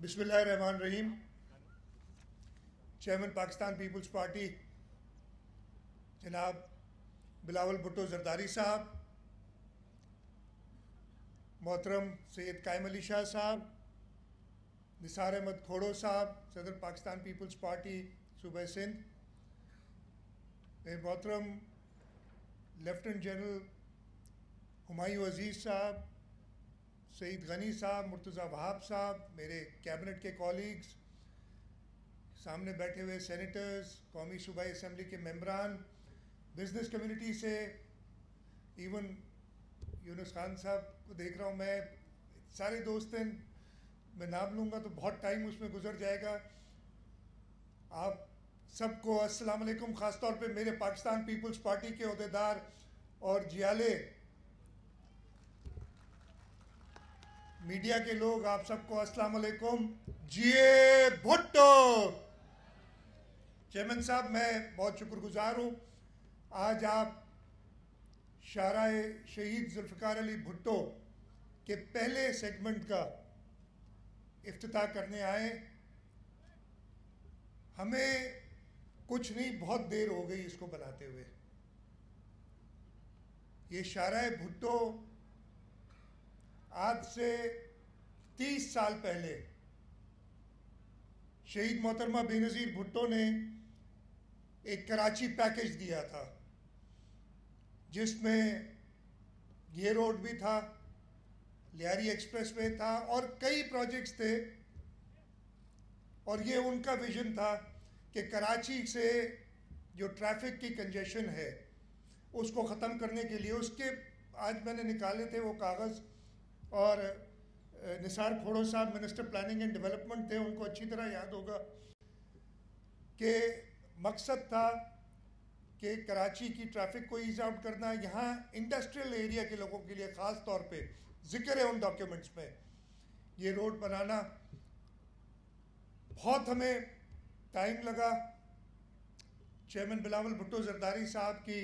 بسم اللہ الرحمن الرحیم. چیئرمین پاکستان پیپلز پارٹی جناب بلاول بھٹو زرداری صاحب، محترم سید قائم علی شاہ صاحب، نثار احمد کھوڑو صاحب صدر پاکستان پیپلز پارٹی صوبہ سندھ، محترم لیفٹننٹ جنرل ہمایوں عزیز صاحب، سعید غنی صاحب، مرتضیٰ وہاب صاحب، میرے کیبنٹ کے کولیگز، سامنے بیٹھے ہوئے سینیٹرز، قومی صوبائی اسمبلی کے ممبران، بزنس کمیونٹی سے، ایون یونس خان صاحب کو دیکھ رہا ہوں میں، سارے دوست ہیں. میں نام لوں گا تو بہت ٹائم اس میں گزر جائے گا. آپ سب کو السلام علیکم. خاص طور پہ میرے پاکستان پیپلز پارٹی کے عہدیدار اور جیالے میڈیا کے لوگ، آپ سب کو السلام علیکم. جیے بھٹو. چیئرمین صاحب، میں بہت شکر گزار ہوں. آج آپ شاہراہ شہید ذوالفقار علی بھٹو کے پہلے سیگمنٹ کا افتتاح کرنے آئے. ہمیں کچھ نہیں، بہت دیر ہو گئی اس کو بناتے ہوئے. یہ شاہراہ بھٹو آج سے 30 سال پہلے شہید محترمہ بے نظیر بھٹو نے ایک کراچی پیکج دیا تھا، جس میں یہ روڈ بھی تھا، لیاری ایکسپریس وے تھا اور کئی پروجیکٹس تھے. اور یہ ان کا ویژن تھا کہ کراچی سے جو ٹریفک کی کنجیشن ہے اس کو ختم کرنے کے لیے. اس کے آج میں نے نکالے تھے وہ کاغذ، اور نثار کھوڑو صاحب منسٹر پلاننگ اینڈ ڈیولپمنٹ تھے، ان کو اچھی طرح یاد ہوگا کہ مقصد تھا کہ کراچی کی ٹریفک کو ایز آؤٹ کرنا. یہاں انڈسٹریل ایریا کے لوگوں کے لیے خاص طور پہ ذکر ہے ان ڈاکیومنٹس میں، یہ روڈ بنانا. بہت ہمیں ٹائم لگا. چیئرمین بلاول بھٹو زرداری صاحب کی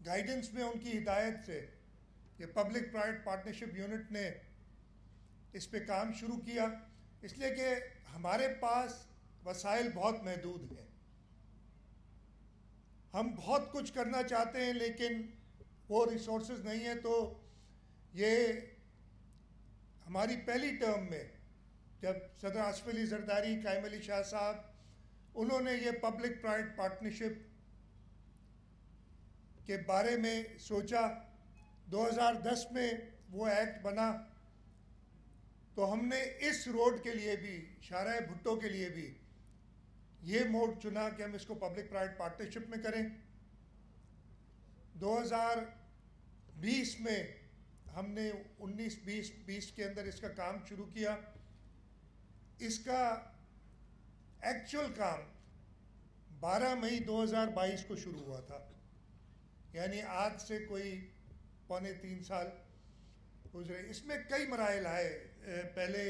گائیڈنس میں، ان کی ہدایت سے یہ پبلک پرائیویٹ پارٹنرشپ یونٹ نے اس پہ کام شروع کیا، اس لیے کہ ہمارے پاس وسائل بہت محدود ہیں. ہم بہت کچھ کرنا چاہتے ہیں لیکن وہ ریسورسز نہیں ہیں. تو یہ ہماری پہلی ٹرم میں جب صدر آصف علی زرداری، قائم علی شاہ صاحب، انہوں نے یہ پبلک پرائیویٹ پارٹنرشپ کے بارے میں سوچا، 2010 میں وہ ایکٹ بنا، تو ہم نے اس روڈ کے لیے بھی، شاہراہ بھٹو کے لیے بھی یہ موڈ چنا کہ ہم اس کو پبلک پرائیویٹ پارٹنرشپ میں کریں. 2020 میں ہم نے 19-20 کے اندر اس کا کام شروع کیا. اس کا ایکچول کام 12 مئی 2022 کو شروع ہوا تھا، یعنی آج سے کوئی 2.25 سال گزرے. اس میں کئی مراحل آئے. پہلے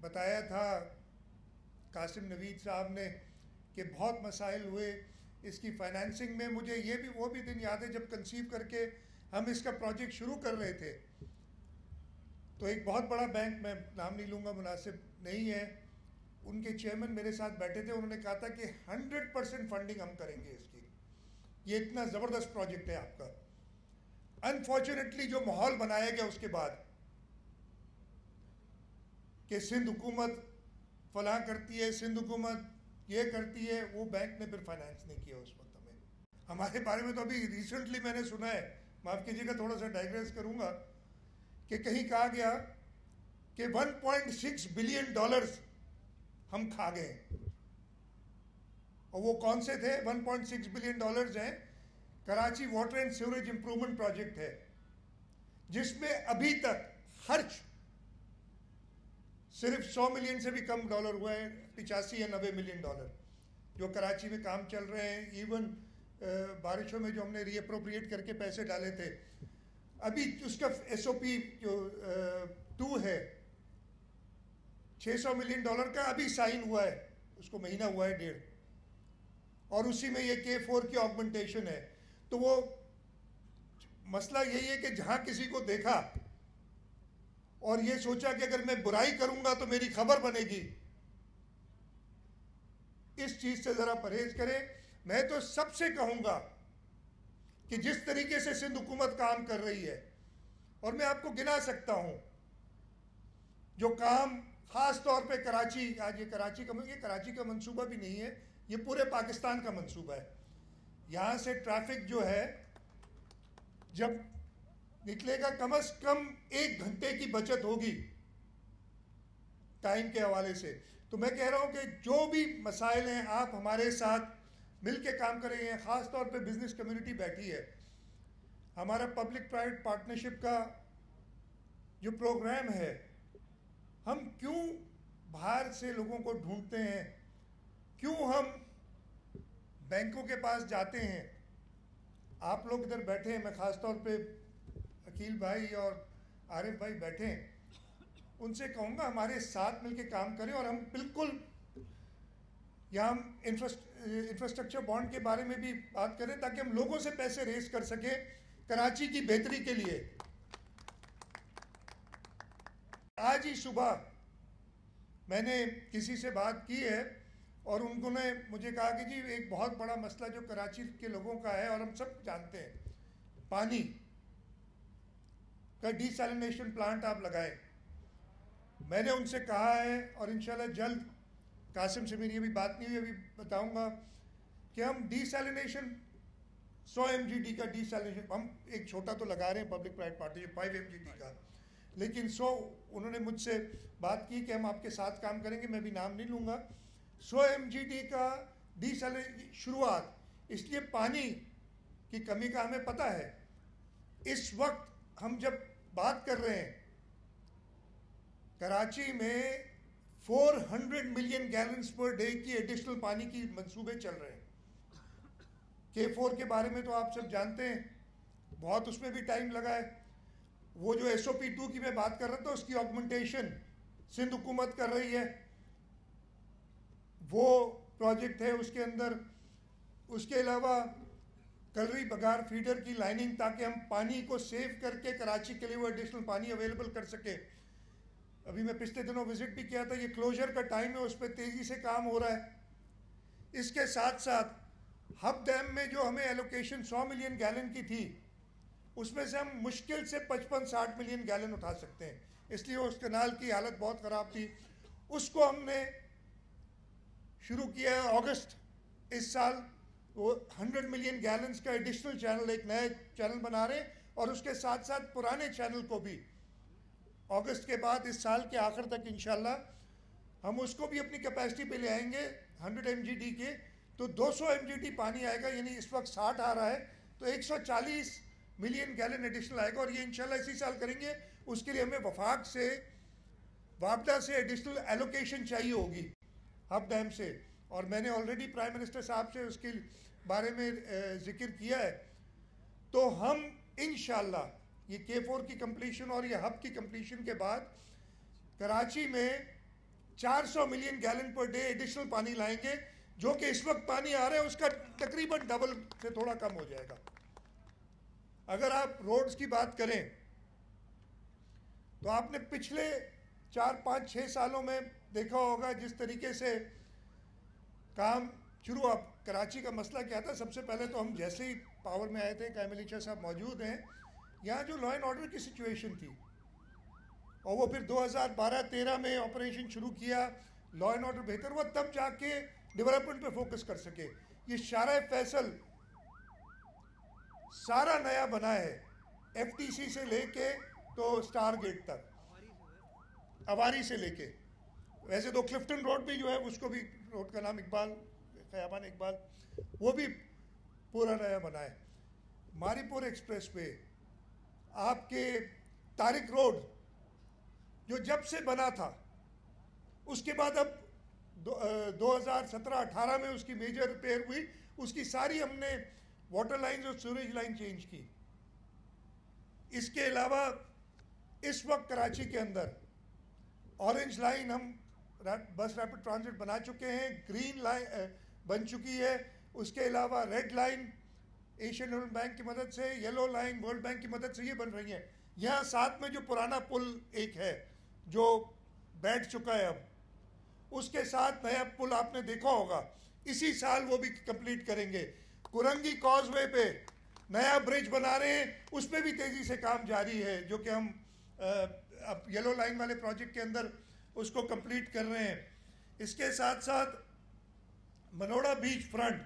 بتایا تھا قاسم نوید صاحب نے کہ بہت مسائل ہوئے اس کی فائنانسنگ میں. مجھے یہ بھی وہ بھی دن یاد ہے جب کنسیو کر کے ہم اس کا پروجیکٹ شروع کر رہے تھے، تو ایک بہت بڑا بینک، میں نام نہیں لوں گا، مناسب نہیں ہے، ان کے چیئرمین میرے ساتھ بیٹھے تھے. انہوں نے کہا تھا کہ 100% فنڈنگ ہم کریں گے اس کی، یہ اتنا زبردست پروجیکٹ ہے آپ کا. انفارچونیٹلی جو ماحول بنایا گیا اس کے بعد کہ سندھ حکومت فلاں کرتی ہے، سندھ حکومت یہ کرتی ہے، وہ بینک نے پھر فائنانس نہیں کیا اس وقت. ہمارے بارے میں تو ابھی ریسنٹلی میں نے سنا ہے، معاف کیجیے گا تھوڑا سا ڈائگریس کروں گا، کہ کہیں کہا گیا کہ $1.6 بلین ہم کھا گئے. اور وہ کون سے تھے؟ $1.6 بلین ہیں Karachi water and sewerage improvement project ہے، جس میں ابھی تک خرچ صرف $100 ملین سے بھی کم ڈالر ہوا ہے. 85 یا 90 ملین جو کراچی میں کام چل رہے ہیں. ایون بارشوں میں جو ہم نے ری اپروپریٹ کر کے پیسے ڈالے تھے، ابھی اس کا SOP جو 2 ہے $600 ملین کا ابھی سائن ہوا ہے، اس کو مہینہ ہوا ہے 1.5، اور اسی میں یہ K4 کی آگمنٹیشن ہے. تو وہ مسئلہ یہی ہے کہ جہاں کسی کو دیکھا اور یہ سوچا کہ اگر میں برائی کروں گا تو میری خبر بنے گی. اس چیز سے ذرا پرہیز کریں. میں تو سب سے کہوں گا کہ جس طریقے سے سندھ حکومت کام کر رہی ہے, اور میں آپ کو گنا سکتا ہوں جو کام خاص طور پہ کراچی, آج یہ کراچی کا منصوبہ بھی نہیں ہے, یہ پورے پاکستان کا منصوبہ ہے. یہاں سے ٹریفک جو ہے جب نکلے گا کم از کم 1 گھنٹے کی بچت ہوگی ٹائم کے حوالے سے. تو میں کہہ رہا ہوں کہ جو بھی مسائل ہیں آپ ہمارے ساتھ مل کے کام کر رہے ہیں. خاص طور پہ بزنس کمیونٹی بیٹھی ہے. ہمارا پبلک پرائیویٹ پارٹنرشپ کا جو پروگرام ہے, ہم کیوں باہر سے لوگوں کو ڈھونڈتے ہیں, کیوں ہم بینکوں کے پاس جاتے ہیں. آپ لوگ ادھر بیٹھے ہیں, میں خاص طور پہ عقیل بھائی اور عارف بھائی بیٹھے ہیں, ان سے کہوں گا ہمارے ساتھ مل کے کام کریں. اور ہم بالکل یہاں ہم انفراسٹرکچر بانڈ کے بارے میں بھی بات کریں تاکہ ہم لوگوں سے پیسے ریز کر سکیں کراچی کی بہتری کے لیے. آج ہی صبح میں نے کسی سے بات کی ہے اور انہوں نے مجھے کہا کہ جی ایک بہت بڑا مسئلہ جو کراچی کے لوگوں کا ہے, اور ہم سب جانتے ہیں, پانی کا ڈی سیلینیشن پلانٹ آپ لگائیں. میں نے ان سے کہا ہے, اور انشاءاللہ جلد, قاسم سے میری ابھی بات نہیں ہوئی, ابھی بتاؤں گا کہ ہم ڈی سیلینیشن 100 MGD کا ڈی سیلینیشن, ہم ایک چھوٹا تو لگا رہے ہیں پبلک پرائیویٹ پارٹنرشپ 5 MGD کا, لیکن 100 انہوں نے مجھ سے بات کی کہ ہم آپ کے ساتھ کام کریں گے. میں بھی نام نہیں لوں گا. 100 MGD کا ڈی سیلینیشن شروعات, اس لیے پانی کی کمی کا ہمیں پتہ ہے. اس وقت ہم جب بات کر رہے ہیں کراچی میں 400 ملین گیلنز پر ڈے کی ایڈیشنل پانی کی منصوبے چل رہے ہیں. K4 کے بارے میں تو آپ سب جانتے ہیں, بہت اس میں بھی ٹائم لگا ہے. وہ جو SOP2 کی میں بات کر رہا تھا, اس کی آگمنٹیشن سندھ حکومت کر رہی ہے, وہ پروجیکٹ ہے اس کے اندر. اس کے علاوہ کلری بگار فیڈر کی لائننگ, تاکہ ہم پانی کو سیو کر کے کراچی کے لیے وہ ایڈیشنل پانی اویلیبل کر سکے. ابھی میں پچھلے دنوں وزٹ بھی کیا تھا, یہ کلوجر کا ٹائم ہے, اس پہ تیزی سے کام ہو رہا ہے. اس کے ساتھ ساتھ ہب ڈیم میں جو ہمیں ایلوکیشن 100 ملین گیلن کی تھی, اس میں سے ہم مشکل سے 55-60 ملین گیلن اٹھا سکتے ہیں. اس لیے اس کنال کی حالت بہت خراب تھی, اس کو ہم نے شروع کیا ہے اگست اس سال. وہ 100 ملین گیلنز کا ایڈیشنل چینل, ایک نیا چینل بنا رہے ہیں, اور اس کے ساتھ ساتھ پرانے چینل کو بھی اگست کے بعد اس سال کے آخر تک انشاءاللہ ہم اس کو بھی اپنی کیپیسٹی پہ لے آئیں گے 100 MGD کے, تو 200 MGD پانی آئے گا. یعنی اس وقت 60 آ رہا ہے, تو 140 ملین گیلن ایڈیشنل آئے گا. اور یہ انشاءاللہ اسی سال کریں گے. اس کے لیے ہمیں وفاق سے, وابڈا سے ایڈیشنل ایلوکیشن چاہیے ہوگی ہب ڈیم سے, اور میں نے آلریڈی پرائم منسٹر صاحب سے اس کے بارے میں ذکر کیا ہے. تو ہم انشاءاللہ یہ K4 کی کمپلیشن اور یہ ہب کی کمپلیشن کے بعد کراچی میں 400 million gallon per day additional پانی لائیں گے, جو کہ اس وقت پانی آ رہا ہے اس کا تقریباً ڈبل سے تھوڑا کم ہو جائے گا. اگر آپ روڈز کی بات کریں تو آپ نے پچھلے 4-5-6 سالوں میں دیکھا ہوگا جس طریقے سے کام شروع. اب کراچی کا مسئلہ کیا تھا, سب سے پہلے تو ہم جیسے ہی پاور میں آئے تھے, قائم علی شاہ صاحب موجود ہیں, یہاں جو لا اینڈ آرڈر کی سچویشن تھی, اور وہ پھر 2012-13 میں آپریشن شروع کیا, لا اینڈ آرڈر بہتر ہوا, تب جا کے ڈیولپمنٹ پہ فوکس کر سکے. یہ شارع فیصل سارا نیا بنا ہے, FTC سے لے کے تو سٹار گیٹ تک, اواری سے لے کے. ویسے تو کلفٹن روڈ بھی جو ہے, اس کو بھی, روڈ کا نام اقبال, خیابان اقبال, وہ بھی پورا نیا بنا ہے. ماری پور ایکسپریس پہ آپ کے طارق روڈ جو جب سے بنا تھا, اس کے بعد اب 2017-18 میں اس کی میجر ریپیئر ہوئی, اس کی ساری ہم نے واٹر لائنز اور سیوریج لائن چینج کی. اس کے علاوہ اس وقت کراچی کے اندر اورنج لائن ہم بس ریپڈ ٹرانزٹ بنا چکے ہیں, گرین لائن بن چکی ہے. اس کے علاوہ red line Asian development bank کی مدد سے, یلو لائن ورلڈ بینک کی مدد سے یہ بن رہی ہیں. یہاں ساتھ میں جو پرانا پل ایک ہے جو بیٹھ چکا ہے اب، اس کے ساتھ نیا پل آپ نے دیکھا ہوگا، اسی سال وہ بھی کمپلیٹ کریں گے. کرنگی کاز وے پہ نیا برج بنا رہے ہیں، اس پہ بھی تیزی سے کام جاری ہے، جو کہ ہم اب یلو لائن والے پروجیکٹ کے اندر اس کو کمپلیٹ کر رہے ہیں. اس کے ساتھ ساتھ منوڑا بیچ فرنٹ